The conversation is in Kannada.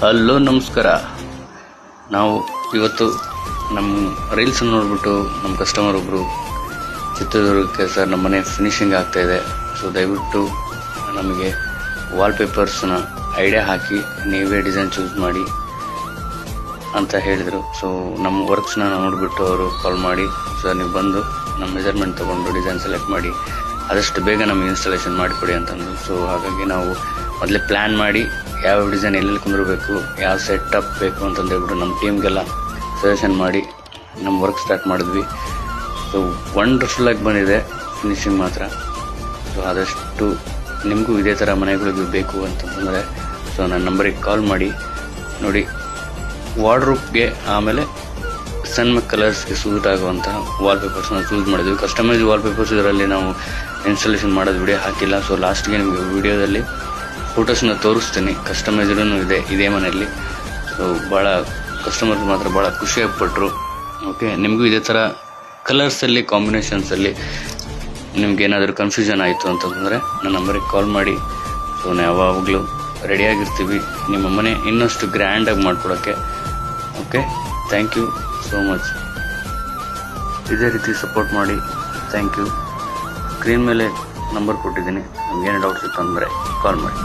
ಹಲೋ ನಮಸ್ಕಾರ. ನಾವು ಇವತ್ತು ನಮ್ಮ ರೀಲ್ಸನ್ನು ನೋಡಿಬಿಟ್ಟು ನಮ್ಮ ಕಸ್ಟಮರ್ ಒಬ್ಬರು ಚಿತ್ರದುರ್ಗಕ್ಕೆ ಸರ್ ನಮ್ಮ ಮನೆ ಫಿನಿಶಿಂಗ್ ಆಗ್ತಾಯಿದೆ, ಸೊ ದಯವಿಟ್ಟು ನಮಗೆ ವಾಲ್ಪೇಪರ್ಸ್ನ ಐಡಿಯಾ ಹಾಕಿ ನೀವೇ ಡಿಸೈನ್ ಚೂಸ್ ಮಾಡಿ ಅಂತ ಹೇಳಿದರು. ಸೊ ನಮ್ಮ ವರ್ಕ್ಸ್ನ ನೋಡಿಬಿಟ್ಟು ಅವರು ಕಾಲ್ ಮಾಡಿ, ಸರ್ ನೀವು ಬಂದು ನಮ್ಮ ಮೆಜರ್ಮೆಂಟ್ ತೊಗೊಂಡು ಡಿಸೈನ್ ಸೆಲೆಕ್ಟ್ ಮಾಡಿ ಆದಷ್ಟು ಬೇಗ ನಮಗೆ ಇನ್ಸ್ಟಾಲೇಷನ್ ಮಾಡಿಕೊಡಿ ಅಂತಂದು. ಸೊ ಹಾಗಾಗಿ ನಾವು ಮೊದಲೇ ಪ್ಲ್ಯಾನ್ ಮಾಡಿ ಯಾವ ಡಿಸೈನ್ ಎಲ್ಲೆಲ್ಲಿ ಕುಂದಿರಬೇಕು, ಯಾವ ಸೆಟಪ್ ಬೇಕು ಅಂತಂದೇಳ್ಬಿಟ್ಟು ನಮ್ಮ ಟೀಮ್ಗೆಲ್ಲ ಸಜೆಷನ್ ಮಾಡಿ ನಮ್ಮ ವರ್ಕ್ ಸ್ಟಾರ್ಟ್ ಮಾಡಿದ್ವಿ. ಸೊ ವಂಡರ್ಫುಲ್ಲಾಗಿ ಬಂದಿದೆ ಫಿನಿಶಿಂಗ್ ಮಾತ್ರ. ಸೊ ಆದಷ್ಟು ನಿಮಗೂ ಇದೇ ಥರ ಮನೆಗಳಿಗೆ ಬೇಕು ಅಂತಂದರೆ ಸೊ ನನ್ನ ನಂಬರಿಗೆ ಕಾಲ್ ಮಾಡಿ. ನೋಡಿ, ವಾರ್ಡ್ರೂಬ್ಗೆ ಆಮೇಲೆ ಸಣ್ಣ ಕಲರ್ಸ್ಗೆ ಸೂಟ್ ಆಗುವಂತಹ ವಾಲ್ಪೇಪರ್ಸ್ನ ಚೂಸ್ ಮಾಡಿದ್ವಿ. ಕಸ್ಟಮೈಸ್ ವಾಲ್ಪೇಪರ್ಸ್ ಇದರಲ್ಲಿ ನಾವು ಇನ್ಸ್ಟಾಲೇಷನ್ ಮಾಡೋದು ವಿಡಿಯೋ ಹಾಕಿಲ್ಲ. ಸೊ ಲಾಸ್ಟ್ಗೆ ನಿಮಗೆ ವಿಡಿಯೋದಲ್ಲಿ ಫೋಟೋಸ್ನ ತೋರಿಸ್ತೀನಿ. ಕಸ್ಟಮೈಸ್ಡೂ ಇದೆ ಇದೇ ಮನೆಯಲ್ಲಿ. ಸೊ ಭಾಳ ಕಸ್ಟಮರ್ಸ್ ಮಾತ್ರ ಭಾಳ ಖುಷಿಯಾಗಿಪಟ್ಟರು. ಓಕೆ, ನಿಮಗೂ ಇದೇ ಥರ ಕಲರ್ಸಲ್ಲಿ ಕಾಂಬಿನೇಷನ್ಸಲ್ಲಿ ನಿಮ್ಗೇನಾದರೂ ಕನ್ಫ್ಯೂಷನ್ ಆಯಿತು ಅಂತಂದರೆ ನನ್ನ ನಂಬರಿಗೆ ಕಾಲ್ ಮಾಡಿ. ಸೊ ನಾವು ಯಾವಾಗಲೂ ರೆಡಿಯಾಗಿರ್ತೀವಿ ನಿಮ್ಮ ಮನೆ ಇನ್ನಷ್ಟು ಗ್ರ್ಯಾಂಡಾಗಿ ಮಾಡ್ಕೊಡೋಕ್ಕೆ. Okay, thank you so much. ಇದೇ ರೀತಿ ಸಪೋರ್ಟ್ ಮಾಡಿ. Thank you. ಸ್ಕ್ರೀನ್ ಮೇಲೆ ನಂಬರ್ ಕೊಟ್ಟಿದ್ದೀನಿ, ನಿಮ್ಗೇನು ಡೌಟ್ಸ್ ಇತ್ತು ಅಂದರೆ ಕಾಲ್ ಮಾಡಿ.